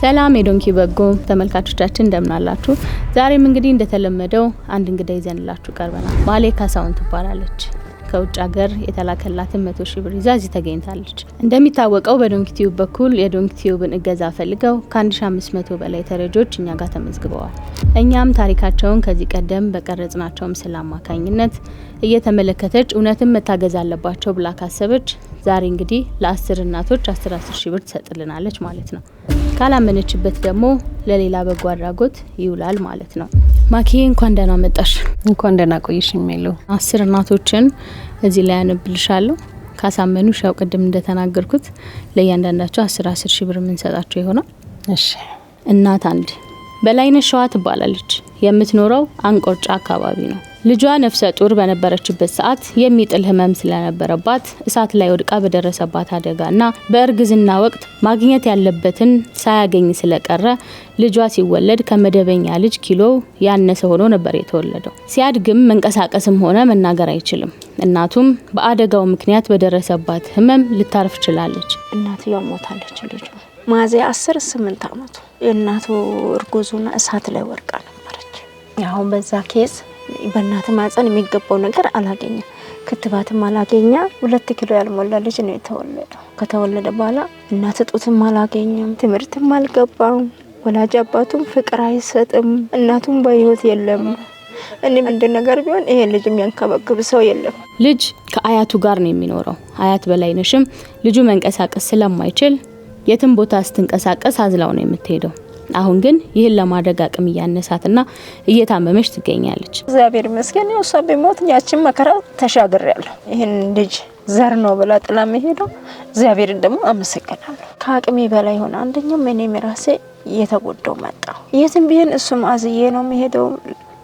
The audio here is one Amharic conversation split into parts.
ሰላም የዶንኪ በጎ ተመልካቾቻችን እንደምን አላችሁ? ዛሬም እንግዲህ እንደተለመደው አንድ እንግዳ ይዘንላችሁ ቀርበናል። ማሌ ካሳሁን ትባላለች። ከውጭ ሀገር የተላከላትን 100,000 ብር ይዛ እዚህ ተገኝታለች። እንደሚታወቀው በዶንኪ ቲዩብ በኩል የዶንኪ ቲዩብን እገዛ ፈልገው ከ1500 በላይ ተረጆች እኛ ጋር ተመዝግበዋል። እኛም ታሪካቸውን ከዚህ ቀደም በቀረጽናቸው ምስል አማካኝነት እየተመለከተች እውነትም መታገዝ አለባቸው ብላ ካሰበች ዛሬ እንግዲህ ለ10 እናቶች 10,000 ብር ትሰጥልናለች ማለት ነው። ካላመነችበት ደግሞ ለሌላ በጎ አድራጎት ይውላል ማለት ነው። ማኪ እንኳን ደህና መጣሽ። እንኳን ደህና ቆይሽኝ ሜሉ። 10 እናቶችን እዚህ ላይ ያነብልሻለሁ። ካሳመኑ ሻው ቅድም እንደተናገርኩት ለእያንዳንዳቸው 10,000 ብር የምንሰጣቸው ይሆናል። እሺ። እናት አንድ በላይነሽ ሸዋ ትባላለች። የምትኖረው አንቆርጫ አካባቢ ነው። ልጇ ነፍሰ ጡር በነበረችበት ሰዓት የሚጥል ህመም ስለነበረባት እሳት ላይ ወድቃ በደረሰባት አደጋና በእርግዝና ወቅት ማግኘት ያለበትን ሳያገኝ ስለቀረ ልጇ ሲወለድ ከመደበኛ ልጅ ኪሎ ያነሰ ሆኖ ነበር የተወለደው። ሲያድግም መንቀሳቀስም ሆነ መናገር አይችልም። እናቱም በአደጋው ምክንያት በደረሰባት ህመም ልታርፍ ችላለች። እናትየው ሞታለች። ልጇ ሚያዝያ 8 አመቱ የእናቱ እርጉዙና እሳት ላይ ወድቃ ነበረች። ያው በዛ ኬስ በእናት ማህፀን የሚገባው ነገር አላገኘ፣ ክትባትም አላገኘ። 2 ኪሎ ያልሞላ ልጅ ነው የተወለደው። ከተወለደ በኋላ እናት ጡትም አላገኘም፣ ትምህርትም አልገባም። ወላጅ አባቱም ፍቅር አይሰጥም፣ እናቱም በህይወት የለም። እኔ አንድ ነገር ቢሆን ይሄ ልጅ የሚያንከባክብ ሰው የለም። ልጅ ከአያቱ ጋር ነው የሚኖረው። አያት በላይነሽም ልጁ መንቀሳቀስ ስለማይችል የትም ቦታ ስትንቀሳቀስ አዝላው ነው የምትሄደው። አሁን ግን ይህን ለማድረግ አቅም እያነሳትና እየታመመች ትገኛለች። እግዚአብሔር ይመስገን እሷ በሞት ያችን መከራ ተሻግሬያለሁ። ይሄን ልጅ ዘር ነው ብላ ጥላ መሄደው እግዚአብሔር ደግሞ አመሰግናለሁ። ከአቅሜ በላይ ሆነ። አንደኛው እኔም ራሴ እየተጎዳው መጣሁ። የትም ቢሆን እሱም አዝዬ ነው መሄደው።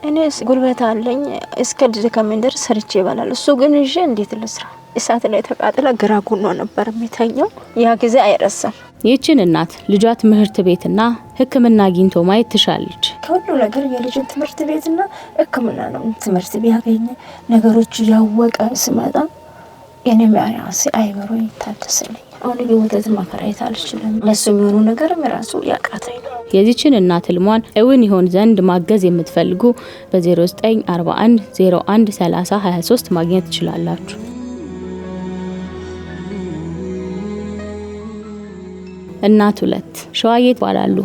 እኔ ጉልበት አለኝ እስከ ድከመንደር ሰርቼ ይባላል። እሱ ግን እጄ እንዴት ልስራ? እሳት ላይ ተቃጥላ ግራ ጎኗ ነበር የሚተኛው። ያ ጊዜ አይረሳም። ይህችን እናት ልጇ ትምህርት ቤትና ሕክምና አግኝቶ ማየት ትሻለች። ከሁሉ ነገር የልጅን ትምህርት ቤትና ሕክምና ነው። ትምህርት ቢያገኝ ነገሮች ያወቀ ስመጣ የኔም ያራሴ አይበሮ ይታደስልኝ። አሁን የወተት ማከራየት አልችልም። ለሱ የሚሆኑ ነገር ራሱ ያቃተኝ ነው። የዚችን እናት ህልሟን እውን ይሆን ዘንድ ማገዝ የምትፈልጉ በ0941 01 30 23 ማግኘት ትችላላችሁ። እናት 2 ሸዋዬ ይባላሉ።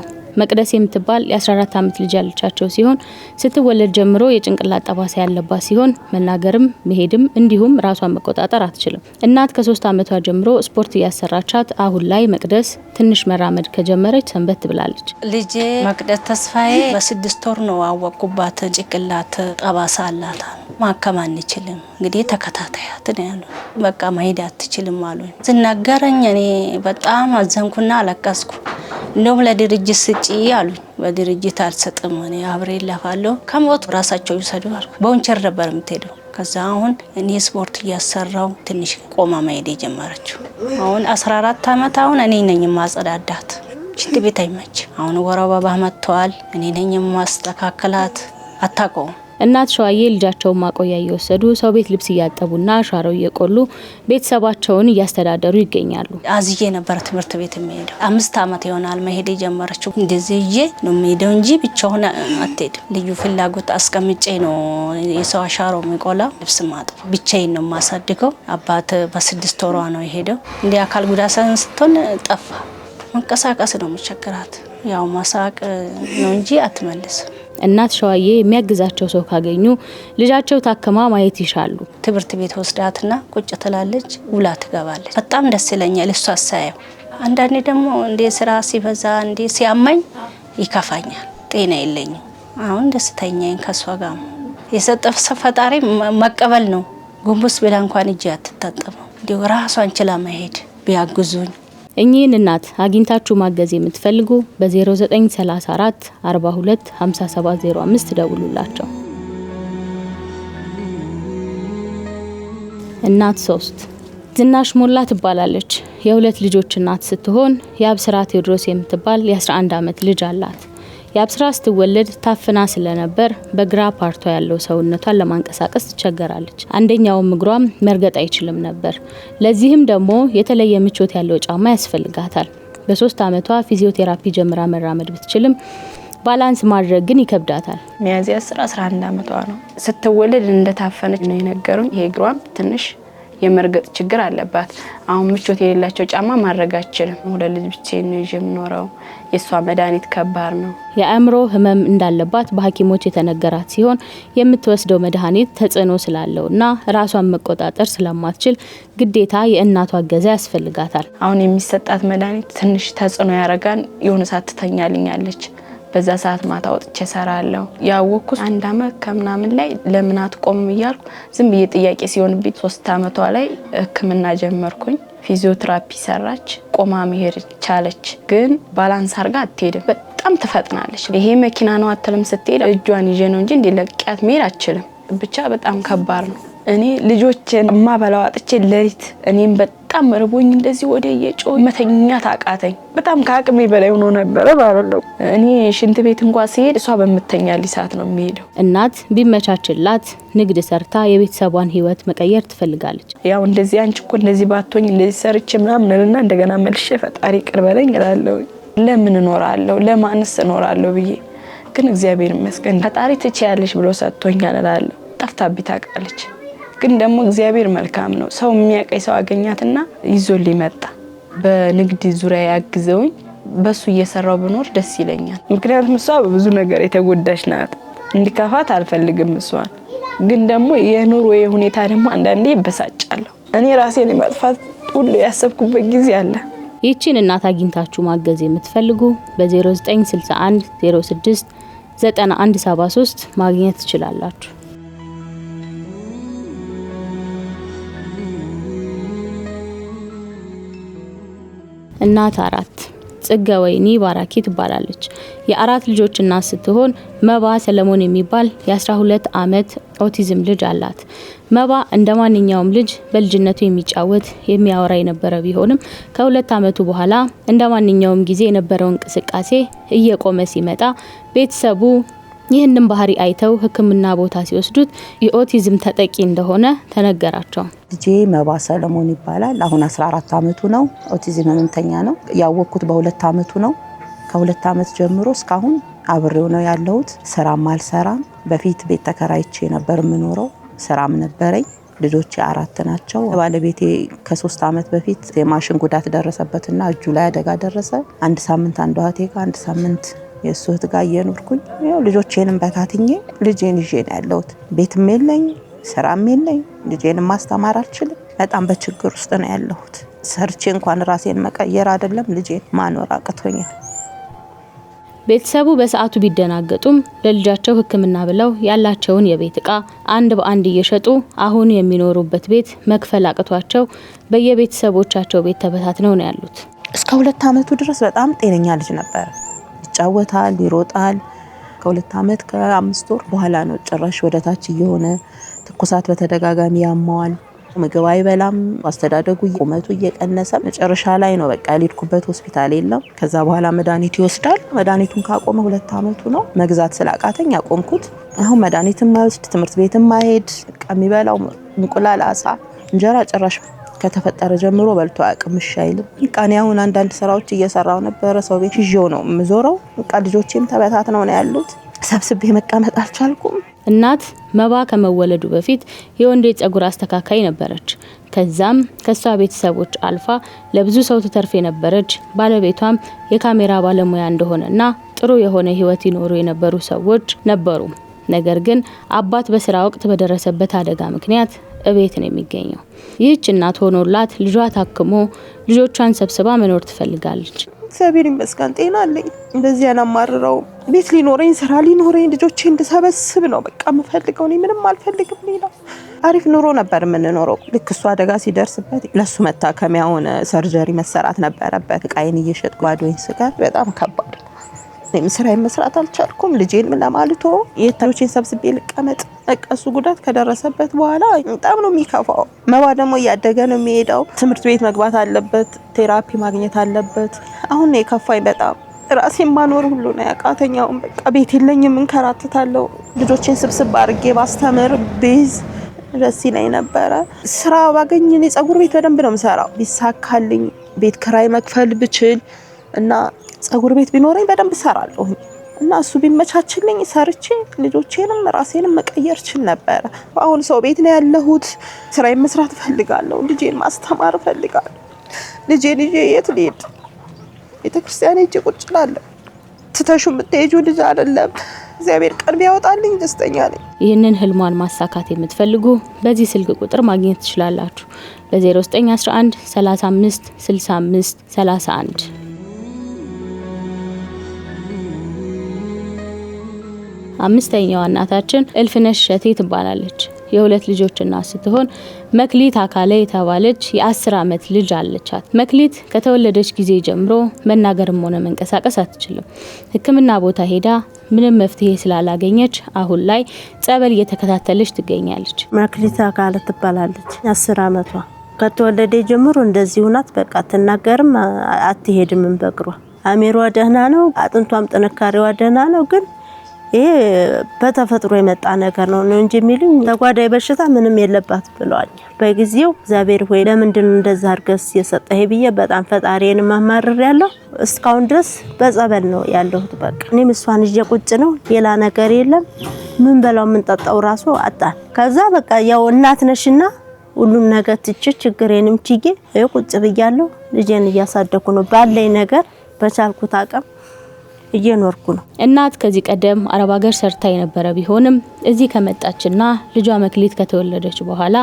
መቅደስ የምትባል የ14 አመት ልጅ ያለቻቸው ሲሆን ስትወለድ ጀምሮ የጭንቅላት ጠባሳ ያለባት ሲሆን መናገርም መሄድም እንዲሁም ራሷን መቆጣጠር አትችልም። እናት ከ3 አመቷ ጀምሮ ስፖርት እያሰራቻት አሁን ላይ መቅደስ ትንሽ መራመድ ከጀመረች ሰንበት ብላለች። ልጄ መቅደስ ተስፋዬ በ6 ወር ነው አወቁባት። ጭንቅላት ጠባሳ አላት። ማከም አንችልም እንግዲህ ተከታታያት ነው ያሉ። በቃ መሄድ አትችልም አሉኝ። ዝናገረኝ እኔ በጣም አዘንኩና አለቀስኩ። እንደውም ለድርጅት ስጪ አሉኝ። በድርጅት አልሰጥም እኔ አብሬ ለፋለሁ ከሞት ራሳቸው ይሰዱ አልኩ። በወንቸር ነበር የምትሄደው። ከዛ አሁን እኔ ስፖርት እያሰራው ትንሽ ቆማ መሄድ የጀመረችው። አሁን 14 አመት አሁን እኔ ነኝ ማጸዳዳት። ሽንት ቤት አይመች። አሁን ወራው ባባ መጥቷል። እኔ ነኝ ማስተካከላት። አታቆም። እናት ሸዋዬ ልጃቸውን ማቆያ እየወሰዱ ሰው ቤት ልብስ እያጠቡና ሻሮ እየቆሉ ቤተሰባቸውን እያስተዳደሩ ይገኛሉ። አዝዬ ነበር ትምህርት ቤት የሚሄደው። 5 አመት ይሆናል መሄድ የጀመረችው። እንደዚህ ይዤ ነው የሚሄደው እንጂ ብቻውን አትሄድም። ልዩ ፍላጎት አስቀምጬ ነው የሰው ሻሮ የሚቆላ ልብስ ማጥፋ። ብቻዬን ነው ማሳድገው። አባት በ6 ወሯ ነው የሄደው። እንደ አካል ጉዳት ስትሆን ጠፋ። መንቀሳቀስ ነው መቸገራት። ያው ማሳቅ ነው እንጂ አትመልስም። እናት ሸዋዬ የሚያግዛቸው ሰው ካገኙ ልጃቸው ታከማ ማየት ይሻሉ። ትምህርት ቤት ወስዳትና ቁጭ ትላለች፣ ውላ ትገባለች። በጣም ደስ ይለኛል እሷ አሳየው። አንዳንዴ ደግሞ እንደ ስራ ሲበዛ እንደ ሲያማኝ ይከፋኛል። ጤና የለኝም። አሁን ደስተኛዬን ከሷ ጋር የሰጠው ፈጣሪ መቀበል ነው። ጉንቡስ ብላ እንኳን እጅ አትታጠበው። እንዲሁ ራሷን ችላ መሄድ ቢያግዙኝ። እኚህን እናት አግኝታችሁ ማገዝ የምትፈልጉ በ0934 42 5705 ደውሉላቸው። እናት 3 ዝናሽ ሞላ ትባላለች። የ2 ልጆች እናት ስትሆን የአብስራ ቴዎድሮስ የምትባል የ11 አመት ልጅ አላት። የአብስራ ስትወለድ ታፍና ስለነበር በግራ ፓርቷ ያለው ሰውነቷን ለማንቀሳቀስ ትቸገራለች። አንደኛው እግሯም መርገጥ አይችልም ነበር። ለዚህም ደግሞ የተለየ ምቾት ያለው ጫማ ያስፈልጋታል። በ3 አመቷ ፊዚዮቴራፒ ጀምራ መራመድ ብትችልም ባላንስ ማድረግ ግን ይከብዳታል። ሚያዝያ 11 አመቷ ነው ስትወለድ እንደታፈነች ነው የነገሩኝ። ይሄ እግሯም ትንሽ የመርገጥ ችግር አለባት። አሁን ምቾት የሌላቸው ጫማ ማድረግ አትችልም። ሁለት ልጅ ብቻዬን ነው የምኖረው። የሷ መድኃኒት ከባድ ነው። የአእምሮ ህመም እንዳለባት በሐኪሞች የተነገራት ሲሆን የምትወስደው መድኃኒት ተጽዕኖ ስላለውና ራሷን መቆጣጠር ስለማትችል ግዴታ የእናቷ እገዛ ያስፈልጋታል። አሁን የሚሰጣት መድኃኒት ትንሽ ተጽዕኖ ያረጋን። የሆነ ሰዓት ትተኛልኛለች። በዛ ሰዓት ማታ ወጥቼ ሰራለሁ። ያወኩት 1 አመት ከምናምን ላይ ለምን አትቆምም እያልኩ ዝም ብዬ ጥያቄ ሲሆንብኝ 3 አመቷ ላይ ህክምና ጀመርኩኝ። ፊዚዮቴራፒ ሰራች፣ ቆማ መሄድ ቻለች። ግን ባላንስ አርጋ አትሄድም። በጣም ትፈጥናለች። ይሄ መኪና ነው አትልም። ስትሄድ እጇን ይዤ ነው እንጂ እንደለቅያት መሄድ አትችልም። ብቻ በጣም ከባድ ነው። እኔ ልጆችን ማበላው አጥቼ ለሊት እኔም በጣም ርቦኝ እንደዚህ ወደ የጮህ መተኛት አቃተኝ። በጣም ከአቅሜ በላይ ሆኖ ነበር ማለት ነው። እኔ ሽንት ቤት እንኳን ሲሄድ እሷ በመተኛልኝ ሰዓት ነው የሚሄደው። እናት ቢመቻችላት ንግድ ሰርታ የቤተሰቧን ህይወት መቀየር ትፈልጋለች። ያው እንደዚህ አንቺ እኮ እንደዚህ ባትሆኝ እንደዚህ ሰርቼ ምናምንና እንደገና መልሼ ፈጣሪ ይቅር በለኝ እላለሁ። ለምን እኖራለሁ ለማንስ እኖራለሁ ብዬ ግን እግዚአብሔር ይመስገን ፈጣሪ ትችያለሽ ብሎ ሰጥቶኛል እላለሁ። ጠፍታብኝ ታውቃለች። ግን ደግሞ እግዚአብሔር መልካም ነው። ሰው የሚያቀይ ሰው አገኛትና ይዞልኝ መጣ። በንግድ ዙሪያ ያግዘውኝ በሱ እየሰራው ብኖር ደስ ይለኛል። ምክንያቱም እሷ በብዙ ነገር የተጎዳች ናት። እንዲከፋት አልፈልግም እሷን። ግን ደግሞ የኑሮ ሁኔታ ደግሞ አንዳንዴ ይበሳጫለሁ። እኔ ራሴን ማጥፋት ሁሉ ያሰብኩበት ጊዜ አለ። ይህችን እናት አግኝታችሁ ማገዝ የምትፈልጉ በ0961 06 9173 ማግኘት ትችላላችሁ። እናት 4 ጽጌ ወይኒ ባራኪ ትባላለች። የ4 ልጆች እናት ስትሆን መባ ሰለሞን የሚባል የ12 አመት ኦቲዝም ልጅ አላት። መባ እንደማንኛውም ልጅ በልጅነቱ የሚጫወት የሚያወራ የነበረ ቢሆንም ከ2 አመቱ በኋላ እንደማንኛውም ጊዜ የነበረው እንቅስቃሴ እየቆመ ሲመጣ ቤተሰቡ ይህንን ባህሪ አይተው ህክምና ቦታ ሲወስዱት የኦቲዝም ተጠቂ እንደሆነ ተነገራቸው። ልጄ መባ ሰለሞን ይባላል። አሁን 14 አመቱ ነው። ኦቲዝም ህመምተኛ ነው። ያወቅኩት በ2 አመቱ ነው። ከ2 አመት ጀምሮ እስካሁን አብሬው ነው ያለሁት። ስራም አልሰራም። በፊት ቤት ተከራይቼ ነበር የምኖረው። ስራም ነበረኝ። ልጆቼ 4 ናቸው። ባለቤቴ ከ3 አመት በፊት የማሽን ጉዳት ደረሰበትና እጁ ላይ አደጋ ደረሰ። 1 ሳምንት አንዷ እህቴ ጋር 1 ሳምንት የሱ እህት ጋር እየኖርኩኝ ያው ልጆቼንም በታትኜ ልጄን ይዤ ነው ያለሁት። ቤትም የለኝ ስራም የለኝ። ልጄንም ማስተማር አልችልም። በጣም በችግር ውስጥ ነው ያለሁት። ሰርቼ እንኳን ራሴን መቀየር አይደለም ልጄን ማኖር አቅቶኛል። ቤተሰቡ በሰዓቱ ቢደናገጡም ለልጃቸው ህክምና ብለው ያላቸውን የቤት እቃ አንድ በአንድ እየሸጡ አሁን የሚኖሩበት ቤት መክፈል አቅቷቸው በየቤተሰቦቻቸው ቤት ተበታትነው ነው ያሉት። እስከ 2 አመቱ ድረስ በጣም ጤነኛ ልጅ ነበር። ይጫወታል፣ ይሮጣል። ከ2 አመት ከ5 ወር በኋላ ነው ጭራሽ ወደታች እየሆነ ትኩሳት በተደጋጋሚ ያማዋል። ምግብ አይበላም። አስተዳደጉ ቁመቱ እየቀነሰ መጨረሻ ላይ ነው በቃ ያልሄድኩበት ሆስፒታል የለም። ከዛ በኋላ መድኃኒት ይወስዳል። መድኃኒቱን ካቆመ 2 አመቱ ነው። መግዛት ስላቃተኝ አቆምኩት። አሁን መድኃኒትም ማይወስድ ትምህርት ቤትም ማይሄድ በቃ የሚበላው እንቁላል፣ አሳ፣ እንጀራ ጭራሽ ከተፈጠረ ጀምሮ በልቶ አያውቅም። እሺ አይልም። በቃ እኔ አሁን አንዳንድ ስራዎች እየሰራው ነበረ። ሰው ቤት ይዤው ነው የምዞረው። በቃ ልጆቼም ተበታትነው ነው ያሉት። ሰብስቤ መቀመጥ አልቻልኩም። እናት መባ ከመወለዱ በፊት የወንድ የጸጉር አስተካካይ ነበረች። ከዛም ከሷ ቤተሰቦች አልፋ ለብዙ ሰው ተተርፍ የነበረች ባለቤቷም የካሜራ ባለሙያ እንደሆነና ጥሩ የሆነ ህይወት ይኖሩ የነበሩ ሰዎች ነበሩ። ነገር ግን አባት በስራ ወቅት በደረሰበት አደጋ ምክንያት እቤት ነው የሚገኘው። ይህች እናት ሆኖላት ልጇ ታክሞ ልጆቿን ሰብስባ መኖር ትፈልጋለች። እግዚአብሔር ይመስገን ጤና አለኝ። እንደዚህ ያናማርረው ቤት ሊኖረኝ ስራ ሊኖረኝ ልጆቼ እንድሰበስብ ነው በቃ የምፈልገው። እኔ ምንም አልፈልግም ሌላ። አሪፍ ኑሮ ነበር የምንኖረው። ልክ እሱ አደጋ ሲደርስበት ለሱ መታከሚያ ሆነ ሰርጀሪ መሰራት ነበረበት። ቃይን እየሸጥኩ ባዶኝ ስቀር በጣም ከባድ ነው። እኔም ስራዬን መስራት አልቻልኩም። ልጄን ምን ለማልቶ የታዮቼን ሰብስቤ ልቀመጥ። እሱ ጉዳት ከደረሰበት በኋላ በጣም ነው የሚከፋው። መባ ደግሞ እያደገ ነው የሚሄደው። ትምህርት ቤት መግባት አለበት፣ ቴራፒ ማግኘት አለበት። አሁን ነው የከፋኝ በጣም። ራሴን ማኖር ሁሉ ነው ያቃተኛው። በቃ ቤት የለኝም፣ እንከራተታለሁ። ልጆቼን ስብስብ አድርጌ ባስተምር ቤዝ ደስ ይለኝ ነበረ። ስራ ባገኝ እኔ ጸጉር ቤት በደንብ ነው የምሰራው። ቢሳካልኝ ቤት ክራይ መክፈል ብችል እና ጸጉር ቤት ቢኖረኝ በደንብ ሰራለሁ እና እሱ ቢመቻችልኝ ሰርቼ ልጆቼንም ራሴንም መቀየር ችል ነበር። አሁን ሰው ቤት ነው ያለሁት። ስራዬን መስራት ፈልጋለሁ። ልጄን ማስተማር ፈልጋለሁ። ልጄን ይዤ የት ልሄድ? ቤተክርስቲያን ሄጄ ቁጭ እላለሁ። ትተሹ የምትሄጂው ልጅ አይደለም። እግዚአብሔር ቀን ቢያወጣልኝ ደስተኛ ነኝ። ይህንን ህልሟን ማሳካት የምትፈልጉ በዚህ ስልክ ቁጥር ማግኘት ትችላላችሁ። በ0911 35 65 31 አምስተኛዋ እናታችን እልፍነሽ ሸቴ ትባላለች። የሁለት ልጆች እናት ስትሆን መክሊት አካለ የተባለች የ10 አመት ልጅ አለቻት። መክሊት ከተወለደች ጊዜ ጀምሮ መናገርም ሆነ መንቀሳቀስ አትችልም። ሕክምና ቦታ ሄዳ ምንም መፍትሄ ስላላገኘች አሁን ላይ ጸበል እየተከታተለች ትገኛለች። መክሊት አካለ ትባላለች። 10 አመቷ ከተወለደ ጀምሮ እንደዚህ ሆናት። በቃ ትናገርም አትሄድም በእግሯ። አሜሯ ደህና ነው፣ አጥንቷም ጥንካሬዋ ደህና ነው። ግን ይሄ በተፈጥሮ የመጣ ነገር ነው እንጂ የሚሉኝ ተጓዳይ በሽታ ምንም የለባት ብለዋል። በጊዜው እግዚአብሔር ሆይ ለምንድን እንደዛ አርገስ የሰጠህ ብዬ በጣም ፈጣሪዬን ማማረር ያለው እስካሁን ድረስ በጸበል ነው ያለሁት። በቃ እኔም እሷን ይዤ ቁጭ ነው፣ ሌላ ነገር የለም። ምን በላው ምን ጠጣው ራሱ አጣን። ከዛ በቃ ያው እናት ነሽና ሁሉም ነገር ትቼ ችግሬንም ችዬ ቁጭ ብያለሁ። ልጄን እያሳደኩ ነው ባለኝ ነገር በቻልኩት አቅም እየኖርኩ ነው። እናት ከዚህ ቀደም አረብ ሀገር ሰርታ የነበረ ቢሆንም እዚህ ከመጣችና ልጇ መክሊት ከተወለደች በኋላ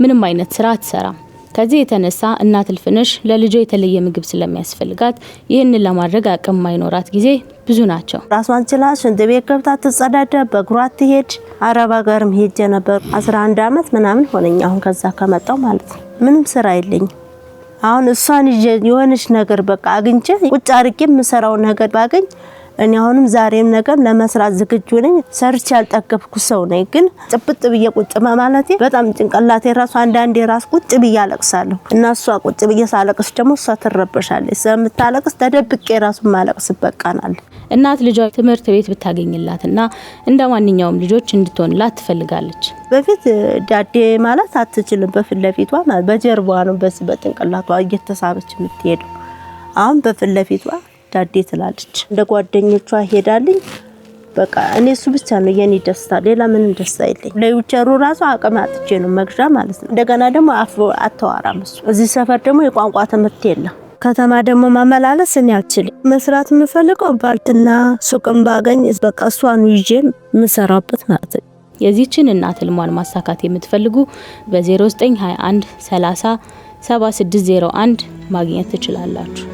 ምንም አይነት ስራ አትሰራም። ከዚህ የተነሳ እናት እልፍነሽ ለልጇ የተለየ ምግብ ስለሚያስፈልጋት ይህንን ለማድረግ አቅም ማይኖራት ጊዜ ብዙ ናቸው። ራሷን ችላ ሽንት ቤት ገብታ ትጸዳዳ፣ በእግሯ ትሄድ። አረብ ሀገርም ሄጄ ነበር 11 አመት ምናምን ሆነኝ። አሁን ከዛ ከመጣው ማለት ነው ምንም ስራ የለኝም። አሁን እሷን ይዤ የሆነች ነገር በቃ አግኝቼ ቁጭ አድርጌ የምሰራው ነገር ባገኝ እኔ አሁንም ዛሬም ነገር ለመስራት ዝግጁ ነኝ። ሰርቼ ያልጠገብኩ ሰው ነኝ። ግን ጭብጥ ብዬ ቁጭ ማለቴ በጣም ጭንቅላቴ ራሱ አንዳንዴ ራስ ቁጭ ብዬ አለቅሳለሁ እና እሷ ቁጭ ብዬ ሳለቅስ ደግሞ እሷ ትረበሻለች። ስለምታለቅስ ተደብቄ ራሱ ማለቅስ በቃናል። እናት ልጇ ትምህርት ቤት ብታገኝላትና እንደ ማንኛውም ልጆች እንድትሆንላት ትፈልጋለች። በፊት ዳዴ ማለት አትችልም። በፊት ለፊቷ ማለት በጀርባዋ ነው በዚህ በጭንቅላቷ እየተሳበች የምትሄደው። አሁን በፊት ለፊቷ ዳዴ ትላለች። እንደ ጓደኞቿ ሄዳልኝ። በቃ እኔ እሱ ብቻ ነው የኔ ደስታ፣ ሌላ ምንም ደስታ የለኝ። ለዩቸሩ ራሱ አቅም አጥቼ ነው መግዣ ማለት ነው። እንደገና ደግሞ አተዋራም እሱ። እዚህ ሰፈር ደግሞ የቋንቋ ትምህርት የለም። ከተማ ደግሞ ማመላለስ እኔ አልችልም። መስራት የምፈልገው ባልትና ሱቅም ባገኝ በቃ እሷን ይዤ የምሰራበት ማለት ነው። የዚህችን እናት ህልሟን ማሳካት የምትፈልጉ በ0921 30 7601 ማግኘት ትችላላችሁ።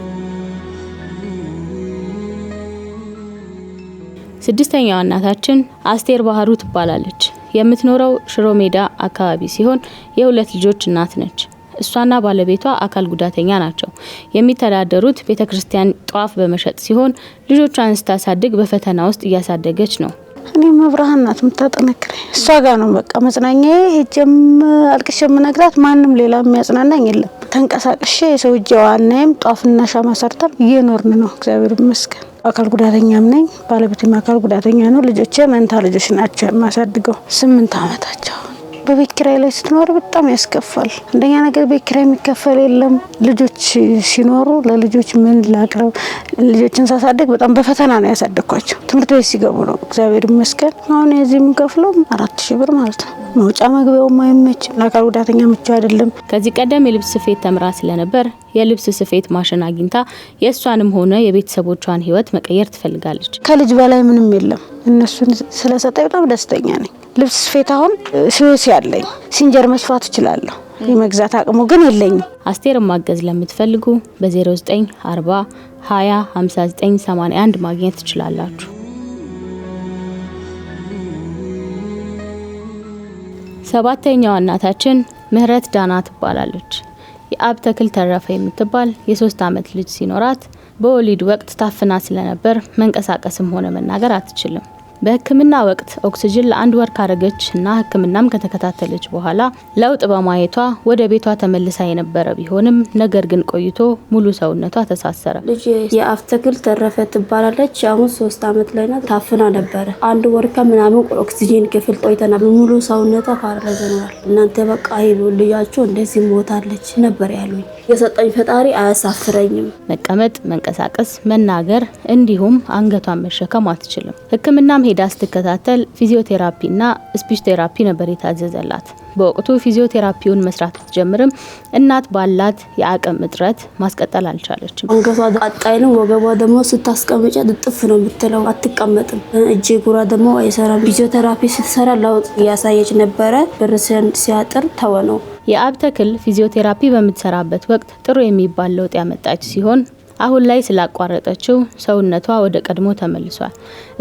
ስድስተኛዋ እናታችን አስቴር ባህሩ ትባላለች። የምትኖረው ሽሮ ሜዳ አካባቢ ሲሆን የሁለት ልጆች እናት ነች። እሷና ባለቤቷ አካል ጉዳተኛ ናቸው። የሚተዳደሩት ቤተክርስቲያን ጧፍ በመሸጥ ሲሆን ልጆቿን ስታሳድግ በፈተና ውስጥ እያሳደገች ነው። እኔ መብርሃን ናት የምታጠነክረኝ። እሷ ጋር ነው በቃ መጽናኛዬ። ሄጀም አልቅሼ የምነግራት ማንም ሌላ የሚያጽናናኝ የለም። ተንቀሳቅሼ የሰው እጅ ዋናዬም ጧፍና ሻማ ሰርተን እየኖርን ነው። እግዚአብሔር ይመስገን። አካል ጉዳተኛም ነኝ። ባለቤቴም አካል ጉዳተኛ ነው። ልጆቼ መንታ ልጆች ናቸው የማሳድገው። 8 አመታቸው። በቤት ኪራይ ላይ ስትኖር በጣም ያስከፋል። አንደኛ ነገር ቤት ኪራይ የሚከፈል የለም። ልጆች ሲኖሩ ለልጆች ምን ላቅርብ? ልጆችን ሳሳደግ በጣም በፈተና ነው ያሳደግኳቸው። ትምህርት ቤት ሲገቡ ነው እግዚአብሔር ይመስገን። አሁን የዚህ የምከፍለው 4000 ብር ማለት ነው። መውጫ መግቢያው ማይመች፣ ለአካል ጉዳተኛ ምቹ አይደለም። ከዚህ ቀደም የልብስ ስፌት ተምራ ስለነበር የልብስ ስፌት ማሽን አግኝታ የእሷንም ሆነ የቤተሰቦቿን ህይወት መቀየር ትፈልጋለች። ከልጅ በላይ ምንም የለም። እነሱን ስለሰጠኝ በጣም ደስተኛ ነኝ። ልብስ ስፌት አሁን ሲወስ ያለኝ ሲንጀር መስፋት እችላለሁ። የመግዛት አቅሙ ግን የለኝም። አስቴር ማገዝ ለምትፈልጉ በ0940 20 59 81 ማግኘት ትችላላችሁ። ሰባተኛዋ እናታችን ምህረት ዳና ትባላለች። የአብ ተክል ተረፈ የምትባል የ3 አመት ልጅ ሲኖራት በወሊድ ወቅት ታፍና ስለነበር መንቀሳቀስም ሆነ መናገር አትችልም። በህክምና ወቅት ኦክሲጅን ለ1 ወር ካረገችና ህክምናም ከተከታተለች በኋላ ለውጥ በማየቷ ወደ ቤቷ ተመልሳ የነበረ ቢሆንም ነገር ግን ቆይቶ ሙሉ ሰውነቷ ተሳሰረ። ልጅ የአፍ ተክል ተረፈ ትባላለች። አሁን 3 አመት ላይ ናት። ታፍና ነበረ 1 ወር ከምናምን ኦክሲጅን ክፍል ቆይተና ሙሉ ሰውነቷ ካረዘናል። እናንተ በቃ ይሉ ልጃችሁ እንደዚህ ሞታለች ነበር ያሉኝ። የሰጠኝ ፈጣሪ አያሳፍረኝም። መቀመጥ፣ መንቀሳቀስ፣ መናገር እንዲሁም አንገቷን መሸከም አትችልም። ህክምናም ሄዳ ስትከታተል ፊዚዮቴራፒና ስፒች ቴራፒ ነበር የታዘዘላት። በወቅቱ ፊዚዮቴራፒውን መስራት ብትጀምርም እናት ባላት የአቅም እጥረት ማስቀጠል አልቻለችም። አንገቷ ቀጣይ ነው። ወገቧ ደግሞ ስታስቀምጫ ጥፍ ነው የምትለው፣ አትቀመጥም። እጅ ጉራ ደግሞ አይሰራም። ፊዚዮቴራፒ ስትሰራ ለውጥ እያሳየች ነበረ። ብር ሲያጥር ተወነው። የአብ ተክል ፊዚዮቴራፒ በምትሰራበት ወቅት ጥሩ የሚባል ለውጥ ያመጣች ሲሆን አሁን ላይ ስላቋረጠችው ሰውነቷ ወደ ቀድሞ ተመልሷል።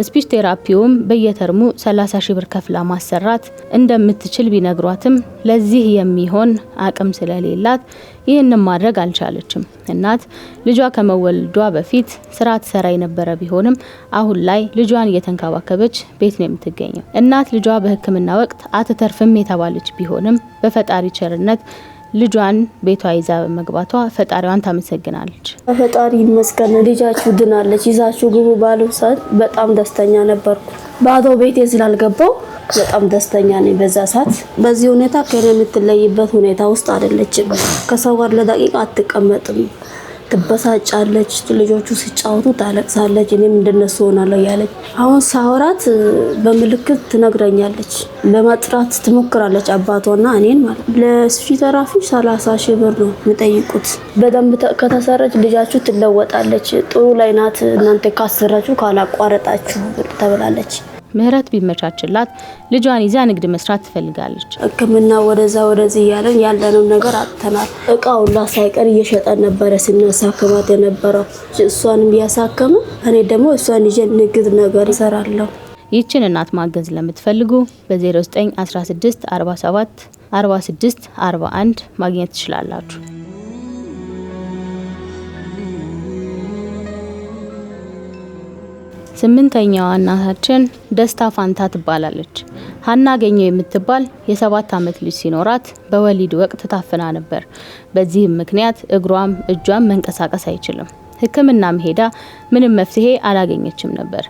ስፒች ቴራፒውም በየተርሙ 30 ሺህ ብር ከፍላ ማሰራት እንደምትችል ቢነግሯትም ለዚህ የሚሆን አቅም ስለሌላት ይህንን ማድረግ አልቻለችም። እናት ልጇ ከመወለዷ በፊት ስራ ትሰራ የነበረ ቢሆንም አሁን ላይ ልጇን እየተንከባከበች ቤት ነው የምትገኘው። እናት ልጇ በህክምና ወቅት አትተርፍም የተባለች ቢሆንም በፈጣሪ ቸርነት ልጇን ቤቷ ይዛ በመግባቷ ፈጣሪዋን ታመሰግናለች። ፈጣሪ ይመስገን ልጃችሁ ድናለች፣ ይዛችሁ ግቡ ባለው ሰዓት በጣም ደስተኛ ነበርኩ። ባዶ ቤቴ ስላልገባው በጣም ደስተኛ ነኝ። በዛ ሰዓት በዚህ ሁኔታ ከኔ የምትለይበት ሁኔታ ውስጥ አይደለችም። ከሰው ጋር ለደቂቃ አትቀመጥም፣ ትበሳጫለች። ልጆቹ ሲጫወቱ ታለቅሳለች። እኔም እንደነሱ ሆናለሁ ያለች አሁን ሳወራት በምልክት ትነግረኛለች። ለማጥራት ትሞክራለች አባቷና እኔን ማለት ነው። ለስፒች ቴራፒ 30 ሺህ ብር ነው የሚጠይቁት። በደንብ ከተሰራች ልጃችሁ ትለወጣለች። ጥሩ ላይ ናት። እናንተ ካሰራችሁ ካላቋረጣችሁ ተብላለች። ምህረት ቢመቻችላት ልጇን ይዛ ንግድ መስራት ትፈልጋለች። ህክምና ወደዛ ወደዚህ ያለን ያለነው ነገር አጥተናል። እቃውላ ሳይቀር እየሸጠን ነበረ ስናሳክማት የነበረው። እሷንም ያሳከሙ እኔ ደግሞ እሷን ይዤ ንግድ ነገር እሰራለሁ። ይህችን እናት ማገዝ ለምትፈልጉ በ0916 47 46 41 ማግኘት ትችላላችሁ። 8ኛዋ እናታችን ደስታ ፋንታ ትባላለች። ሀና ገኘው የምትባል የ7 አመት ልጅ ሲኖራት በወሊድ ወቅት ታፍና ነበር። በዚህም ምክንያት እግሯም እጇም መንቀሳቀስ አይችልም። ህክምናም ሄዳ ምንም መፍትሄ አላገኘችም ነበር።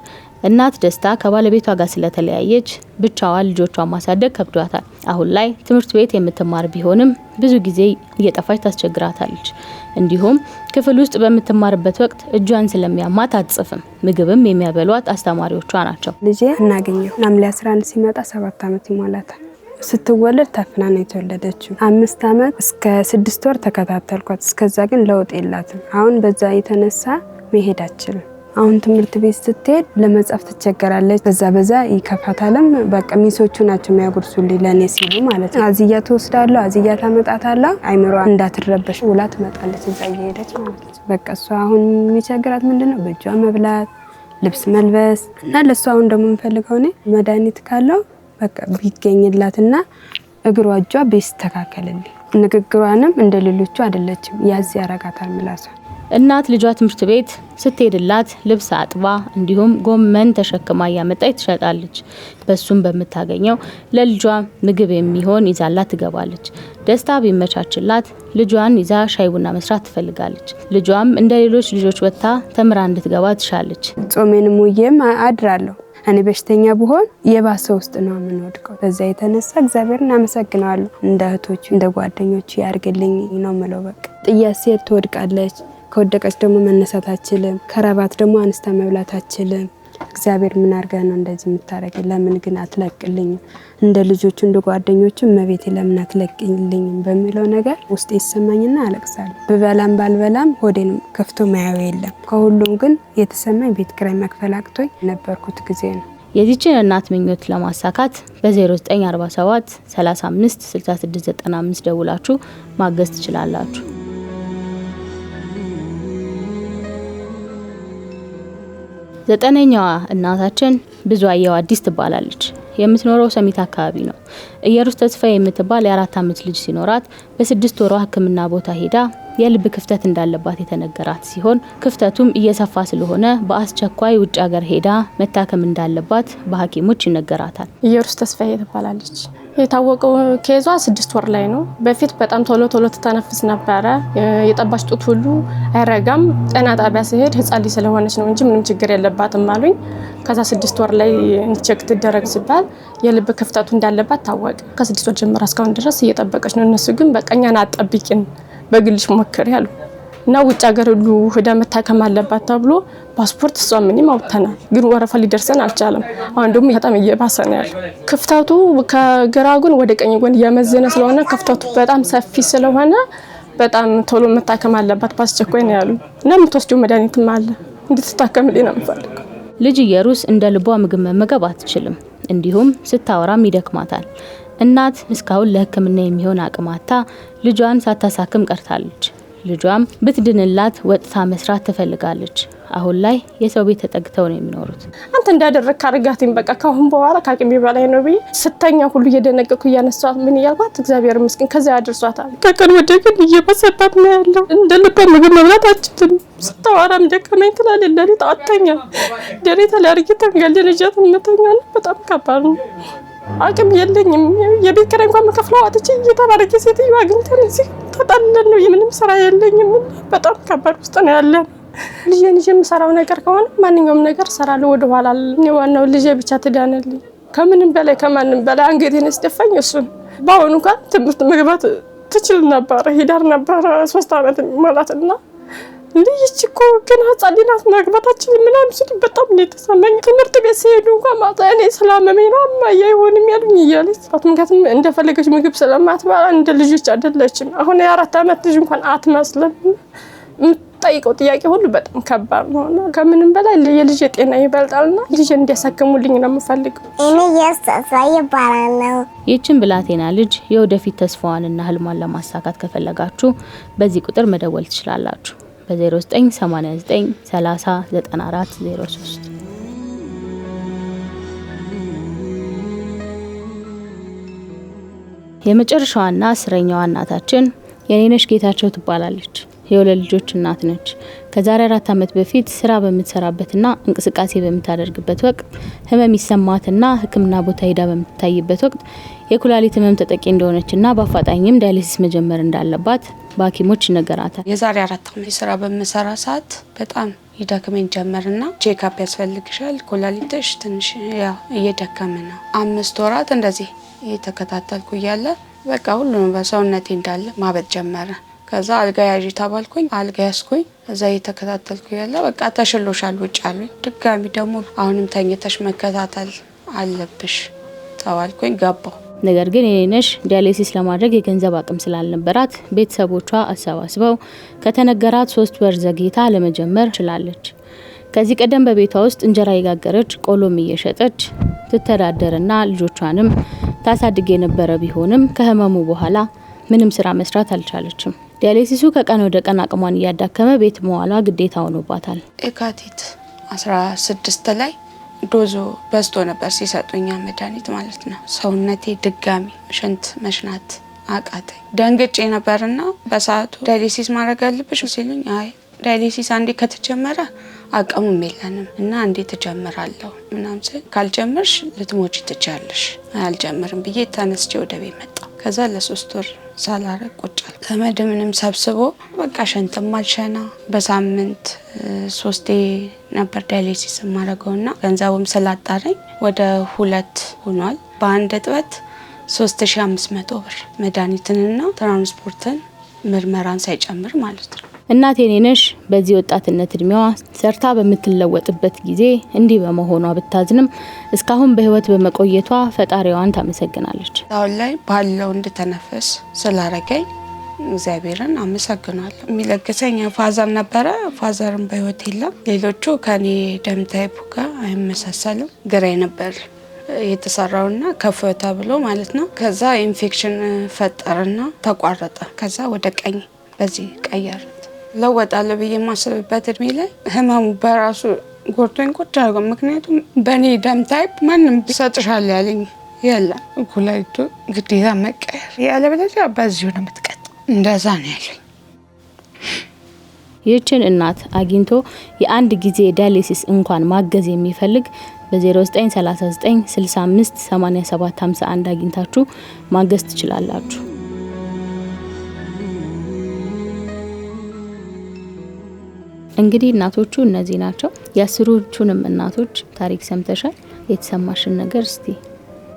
እናት ደስታ ከባለቤቷ ጋር ስለተለያየች ብቻዋን ልጆቿን ማሳደግ ከብዷታል። አሁን ላይ ትምህርት ቤት የምትማር ቢሆንም ብዙ ጊዜ እየጠፋች ታስቸግራታለች። እንዲሁም ክፍል ውስጥ በምትማርበት ወቅት እጇን ስለሚያማት አትጽፍም። ምግብም የሚያበሏት አስተማሪዎቿ ናቸው። ልጄ እናገኘው ሐምሌ 11 ሲመጣ 7 አመት ይሞላታል። ስትወለድ ታፍና ነው የተወለደችው። 5 አመት እስከ 6 ወር ተከታተልኳት። እስከዛ ግን ለውጥ የላትም። አሁን በዛ የተነሳ መሄድ አትችልም። አሁን ትምህርት ቤት ስትሄድ ለመጻፍ ትቸገራለች። በዛ ይከፋታልም። በቃ ሚሶቹ ናቸው የሚያጎርሱልኝ ለኔ ሲሉ ማለት ነው። አዝያ ትወስዳለሁ፣ አዝያ ታመጣታለሁ። አይምሯ እንዳትረበሽ ውላ ትመጣለች እዛ እየሄደች ማለት ነው። በቃ እሷ አሁን የሚቸግራት ምንድነው በእጇ መብላት፣ ልብስ መልበስ እና ለሷ አሁን ደግሞ የምፈልገው እኔ መድኃኒት ካለው በቃ ቢገኝላትና እግሯ እጇ ቢስተካከልልኝ። ንግግሯንም እንደ ሌሎቹ አይደለችም፣ ያዝ ያረጋታል ምላሷ። እናት ልጇ ትምህርት ቤት ስትሄድላት ልብስ አጥባ እንዲሁም ጎመን ተሸክማ ያመጣች ትሸጣለች። በሱም በምታገኘው ለልጇ ምግብ የሚሆን ይዛላት ትገባለች። ደስታ ቢመቻችላት ልጇን ይዛ ሻይ ቡና መስራት ትፈልጋለች። ልጇም እንደ ሌሎች ልጆች ወጥታ ተምራ እንድትገባ ትሻለች። ጾሜንም ውዬም አድራለሁ። እኔ በሽተኛ ብሆን የባሰ ውስጥ ነው የምንወድቀው። በዛ የተነሳ እግዚአብሔርን አመሰግናለሁ። እንደ እህቶቹ እንደ ጓደኞቹ ያርግልኝ ነው የምለው። በቃ ጥያት ሴት ትወድቃለች። ከወደቀች ደግሞ መነሳት አትችልም። ከረባት ደግሞ አንስታ መብላት አትችልም። እግዚአብሔር ምን አርጋ ነው እንደዚህ የምታረግ? ለምን ግን አትለቅልኝም? እንደ ልጆቹ እንደ ጓደኞቹ መቤቴ ለምን አትለቅልኝም በሚለው ነገር ውስጥ ይሰማኝና አለቅሳለሁ። ብበላም ባልበላም ሆዴን ከፍቶ ማያው የለም። ከሁሉም ግን የተሰማኝ ቤት ኪራይ መክፈል አቅቶኝ ነበርኩት ጊዜ ነው። የዚችን እናት ምኞት ለማሳካት በ0947 35 6695 ደውላችሁ ማገዝ ትችላላችሁ። 9ኛዋ እናታችን ብዙአየሁ አዲስ ትባላለች። የምትኖረው ሰሚት አካባቢ ነው። ኢየሩስ ተስፋ የምትባል የ4 አመት ልጅ ሲኖራት በ6 ወሯ ህክምና ቦታ ሄዳ የልብ ክፍተት እንዳለባት የተነገራት ሲሆን ክፍተቱም እየሰፋ ስለሆነ በአስቸኳይ ውጭ ሀገር ሄዳ መታከም እንዳለባት በሐኪሞች ይነገራታል። ኢየሩስ ተስፋዬ ትባላለች። የታወቀው ኬዟ 6 ወር ላይ ነው። በፊት በጣም ቶሎ ትተነፍስ ነበረ። የጠባች ጡት ሁሉ አይረጋም። ጤና ጣቢያ ሲሄድ ህፃን ልጅ ስለሆነች ነው እንጂ ምንም ችግር የለባትም አሉኝ። ከዛ 6 ወር ላይ ቼክ ትደረግ ሲባል የልብ ክፍተቱ እንዳለባት ታወቀ። ከ6 ወር ጀምራ እስካሁን ድረስ እየጠበቀች ነው። እነሱ ግን በቀኛና አጠብቂን በግልሽ ሞክር ያሉ እና ውጭ ሀገር ሁሉ ሄዳ መታከም አለባት ተብሎ ፓስፖርት እሷ ምንም አውጥተናል፣ ግን ወረፋ ሊደርሰን አልቻለም። አሁን ደግሞ በጣም እየባሰ ነው ያለው። ክፍተቱ ከግራ ጎን ወደ ቀኝ ጎን እየመዘነ ስለሆነ ክፍተቱ በጣም ሰፊ ስለሆነ በጣም ቶሎ መታከም አለባት በአስቸኳይ ነው ያሉ እና የምትወስደው መድኃኒትም አለ እንድትታከምልኝ ነው የምፈልገው። ልጅ ኢየሩስ እንደ ልቧ ምግብ መመገብ አትችልም፣ እንዲሁም ስታወራም ይደክማታል። እናት እስካሁን ለሕክምና የሚሆን አቅም አጥታ ልጇን ሳታሳክም ቀርታለች። ልጇም ብትድንላት ወጥታ መስራት ትፈልጋለች። አሁን ላይ የሰው ቤት ተጠግተው ነው የሚኖሩት። አንተ እንዳደረክ አርጋትኝ በቃ ካሁን በኋላ ካቅሜ በላይ ነው ብዬ ስተኛ ሁሉ እየደነቀኩ እያነሳት ምን እያልኳት እግዚአብሔር ይመስገን ከዛ ያደርሷታል። ከቀን ወደ ቀን እየበሰባት ነው ያለው። እንደ ልቧ ምግብ መብላት አትችልም። ስታወራም ደከመኝ ትላለች። ለሊት አትተኛ። ደሬታ ላይ አርጊታ ጋልደረጃት መተኛ በጣም ከባድ ነው። አቅም የለኝም። የቤት ኪራይ እንኳን መከፍለው አጥቼ እየተባረከ ሴትዮ አግኝተን እዚህ ተጣልለን ነው። የምንም ስራ የለኝም። በጣም ከባድ ውስጥ ነው ያለን። ልጄን የምሰራው ነገር ከሆነ ማንኛውም ነገር እሰራለሁ። ወደ ኋላ ዋናው ልጄ ብቻ ትዳንልኝ። ከምንም በላይ ከማንም በላይ አንገቴን ያስደፋኝ እሱ ነው። በአሁኑ እንኳን ትምህርት መግባት ትችል ነበር። ሂዳር ነበር 3 አመት ሞላትና ልጅ እኮ ግን ህጻናት ማግባታችን ምናምን ሲል በጣም ነው የተሰማኝ። ትምህርት ቤት ሲሄዱ እንኳን ማጣኔ ሰላመመኝ ነው ማያ ይሆንም ያሉኝ እያለች ምክንያቱም እንደፈለገች ምግብ ስለማትበላ እንደ ልጆች አይደለችም። አሁን የ4 አመት ልጅ እንኳን አትመስልም። የምትጠይቀው ጥያቄ ሁሉ በጣም ከባድ ነው። ከምንም በላይ የልጅ ጤና ይበልጣልና ልጅ እንዲያሳክሙልኝ ነው የምፈልገው። እኔ ያስተሳ ይባላል። ይህችን ብላቴና ልጅ የወደፊት ተስፋዋንና ህልሟን ለማሳካት ከፈለጋችሁ በዚህ ቁጥር መደወል ትችላላችሁ። በ0989 30 94 03 የመጨረሻዋና አስረኛዋ እናታችን የኔነሽ ጌታቸው ትባላለች። የሁለት ልጆች እናት ነች። ከዛሬ 4 አመት በፊት ስራ በምትሰራበትና እንቅስቃሴ በምታደርግበት ወቅት ህመም ይሰማትና ህክምና ቦታ ሄዳ በምትታይበት ወቅት የኩላሊት ህመም ተጠቂ እንደሆነችና በአፋጣኝም ዳያሊሲስ መጀመር እንዳለባት በሐኪሞች ይነገራታል። የዛሬ 4 አመት ስራ በምሰራ ሰዓት በጣም ይደክመኝ ጀመርና ቼክአፕ ያስፈልግሻል፣ ኩላሊትሽ ትንሽ እየደከመ ነው። 5 ወራት እንደዚህ እየተከታተልኩ እያለ በቃ ሁሉንም በሰውነቴ እንዳለ ማበጥ ጀመረ። ከዛ አልጋ ያዢ ተባልኩኝ፣ አልጋ ያስኩኝ። እዛ እየተከታተልኩ ያለ በቃ ተሽሎሻል ውጭ አሉኝ። ድጋሚ ደግሞ አሁንም ተኝተሽ መከታተል አለብሽ ተባልኩኝ። ገባሁ። ነገር ግን የኔነሽ ዳያሊሲስ ለማድረግ የገንዘብ አቅም ስላልነበራት ቤተሰቦቿ አሰባስበው ከተነገራት 3 ወር ዘግይታ ለመጀመር ችላለች። ከዚህ ቀደም በቤቷ ውስጥ እንጀራ የጋገረች ቆሎም እየሸጠች ትተዳደርና ልጆቿንም ታሳድግ የነበረ ቢሆንም ከህመሙ በኋላ ምንም ስራ መስራት አልቻለችም። ዳያሊሲሱ ከቀን ወደ ቀን አቅሟን እያዳከመ ቤት መዋሏ ግዴታ ሆኖባታል። የካቲት 16 ላይ ዶዞ በዝቶ ነበር ሲሰጡኛ መድኃኒት ማለት ነው። ሰውነቴ ድጋሚ ሽንት መሽናት አቃተኝ። ደንግጬ ነበርና በሰዓቱ ዳያሊሲስ ማድረግ አለብሽ ሲሉኝ አይ ዳያሊሲስ አንዴ ከተጀመረ አቅሙም የለንም እና አንዴ ተጀምራለሁ ምናምን ስል ካልጀመርሽ ልትሞቺ ትችያለሽ አልጀምርም ብዬ ተነስቼ ወደ ቤት መጣ። ከዛ ለ3 ወር ሳላረግ ቁጫል። ዘመድ ምንም ሰብስቦ በቃ ሽንትም አልሸና። በሳምንት 3 ነበር ዳያሊሲስ ማድረገውና ገንዘቡም ስላጣረኝ ወደ 2 ሆኗል። በአንድ እጥበት 3500 ብር መድኃኒትንና ትራንስፖርትን ምርመራን ሳይጨምር ማለት ነው። እናቴ የኔነሽ በዚህ ወጣትነት እድሜዋ ሰርታ በምትለወጥበት ጊዜ እንዲህ በመሆኗ ብታዝንም እስካሁን በህይወት በመቆየቷ ፈጣሪዋን ታመሰግናለች። አሁን ላይ ባለው እንድተነፈስ ስላረገኝ እግዚአብሔርን አመሰግናለሁ። የሚለግሰኝ ፋዘር ነበረ። ፋዘርም በህይወት የለም። ሌሎቹ ከኔ ደም ታይፑ ጋር አይመሳሰልም። ግራይ ነበር የተሰራውና ከፍ ተብሎ ማለት ነው። ከዛ ኢንፌክሽን ፈጠረና ተቋረጠ። ከዛ ወደ ቀኝ በዚህ ቀየር ለወጣለ ብዬ ማስበበት እድሜ ላይ ህመሙ በራሱ ጎርቶኝ ቁጭ አድርጎ ምክንያቱም በኔ ደም ታይፕ ማንም ይሰጥሻል ያለኝ የለም። ኩላሊቱ ግዴታ መቀየር ያለበለዚያ በዚሁ ነው የምትቀጥ እንደዛ ነው ያለኝ። ይህችን እናት አግኝቶ የአንድ ጊዜ ዳያሊሲስ እንኳን ማገዝ የሚፈልግ በ0939 65 87 51 አግኝታችሁ ማገዝ ትችላላችሁ። እንግዲህ እናቶቹ እነዚህ ናቸው። የአስሮቹንም እናቶች ታሪክ ሰምተሻል። የተሰማሽን ነገር እስቲ?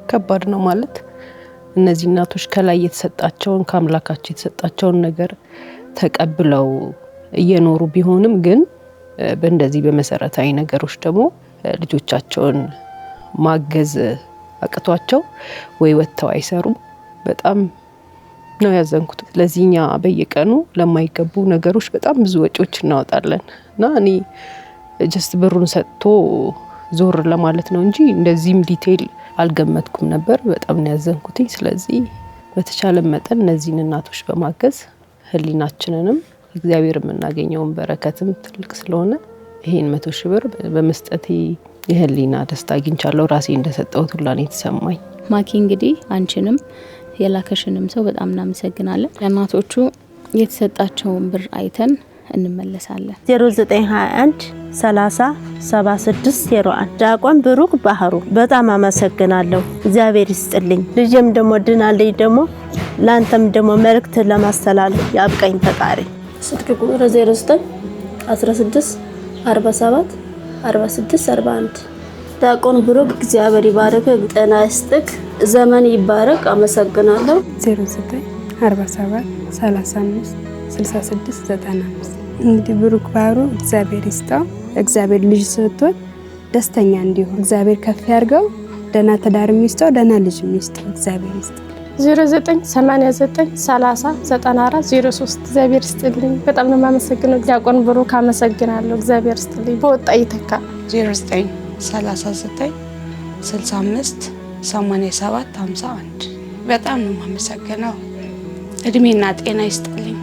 ከባድ ነው ማለት እነዚህ እናቶች ከላይ የተሰጣቸውን ከአምላካቸው የተሰጣቸውን ነገር ተቀብለው እየኖሩ ቢሆንም ግን በእንደዚህ በመሰረታዊ ነገሮች ደግሞ ልጆቻቸውን ማገዝ አቅቷቸው ወይ ወጥተው አይሰሩም። በጣም ነው ያዘንኩት። ለዚህኛ በየቀኑ ለማይገቡ ነገሮች በጣም ብዙ ወጪዎች እናወጣለን እና እኔ ጀስት ብሩን ሰጥቶ ዞር ለማለት ነው እንጂ እንደዚህም ዲቴይል አልገመትኩም ነበር። በጣም ነው ያዘንኩት። ስለዚህ በተቻለ መጠን እነዚህን እናቶች በማገዝ ህሊናችንንም እግዚአብሔር የምናገኘውን በረከትም ትልቅ ስለሆነ ይሄን 100 ሺህ ብር በመስጠቴ የህሊና ደስታ አግኝቻለሁ። ራሴ እንደሰጠሁት ሁላ ነው የተሰማኝ። ማኪ እንግዲህ አንቺንም የላከሽንም ሰው በጣም እናመሰግናለን። ለእናቶቹ የተሰጣቸውን ብር አይተን እንመለሳለን። 0921 30 76 01 ዲያቆን ብሩክ ባህሩ በጣም አመሰግናለሁ። እግዚአብሔር ይስጥልኝ። ልጅም ደግሞ ድናለኝ። ደግሞ ላንተም ደግሞ መልእክት ለማስተላለፍ ያብቃኝ ፈጣሪ። ስልክ ቁጥር 09 16 47 46 41 ዲያቆን ብሩክ እግዚአብሔር ይባርክ፣ ጤና ይስጥክ፣ ዘመን ይባረክ። አመሰግናለሁ። 09 47 35 66 95 እንግዲህ ብሩክ ባህሩ እግዚአብሔር ይስጣው። እግዚአብሔር ልጅ ሰጥቶት ደስተኛ እንዲሆን እግዚአብሔር ከፍ ያርገው። ደና ተዳር ሚስጠው፣ ደና ልጅ ሚስጠው። እግዚአብሔር ይስጣው። 09 89 30 94 03 እግዚአብሔር ይስጥልኝ። በጣም ነው የማመሰግነው። ዲያቆን ብሩክ አመሰግናለሁ። እግዚአብሔር ይስጥልኝ። በወጣ ይተካ። 09 39 65 87 51 በጣም ነው የማመሰግነው። እድሜና ጤና ይስጥልኝ።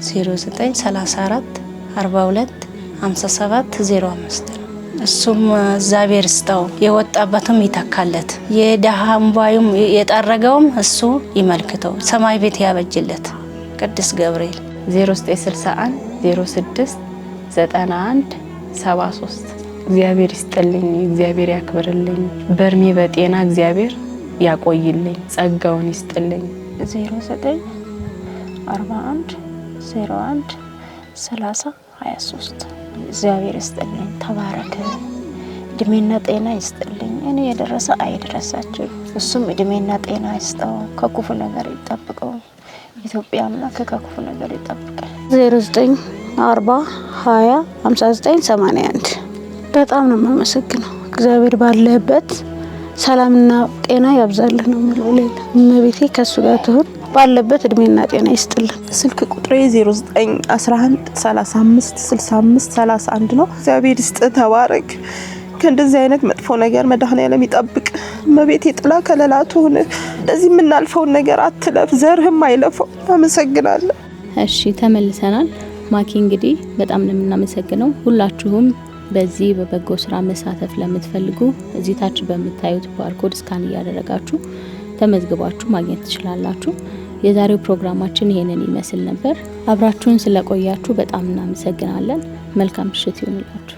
09 34 42 57 05 እሱም እግዚአብሔር ይስጠው፣ የወጣበትም ይተካለት፣ የደሃ እንባዩም የጠረገውም እሱ ይመልክተው፣ ሰማይ ቤት ያበጅለት። ቅዱስ ገብርኤል 0961 06 91 73 እግዚአብሔር ይስጥልኝ፣ እግዚአብሔር ያክብርልኝ፣ በርሜ በጤና እግዚአብሔር ያቆይልኝ፣ ጸጋውን ይስጥልኝ። 09 41 01 30 23 እግዚአብሔር ይስጥልኝ። ተባረክ፣ እድሜና ጤና ይስጥልኝ። እኔ የደረሰ አይደረሳችሁ፣ እሱም እድሜና ጤና ይስጠው፣ ከክፉ ነገር ይጠብቀው። ኢትዮጵያ አምላክ ከክፉ ነገር ይጠብቃል። 09 40 20 59 81 በጣም ነው የማመሰግነው። እግዚአብሔር ባለበት ሰላምና ጤና ያብዛልህ ነው የምለው። ሌላ እመቤቴ ከሱ ጋር ትሁን፣ ባለበት እድሜና ጤና ይስጥልን። ስልክ ቁጥሬ 09 11 35 65 31 ነው። እግዚአብሔር ይስጥ፣ ተባረክ። ከእንደዚህ አይነት መጥፎ ነገር መድኃኔዓለም ይጠብቅ። እመቤቴ ጥላ ከለላ ትሁን። እንደዚህ የምናልፈውን ነገር አትለፍ፣ ዘርህም አይለፈው። አመሰግናለሁ። እሺ ተመልሰናል። ማኪ እንግዲህ በጣም ነው የምናመሰግነው። ሁላችሁም በዚህ በበጎ ስራ መሳተፍ ለምትፈልጉ እዚህ ታች በምታዩት ባርኮድ ስካን እያደረጋችሁ ተመዝግባችሁ ማግኘት ትችላላችሁ። የዛሬው ፕሮግራማችን ይሄንን ይመስል ነበር። አብራችሁን ስለቆያችሁ በጣም እናመሰግናለን። መልካም ምሽት ይሁንላችሁ።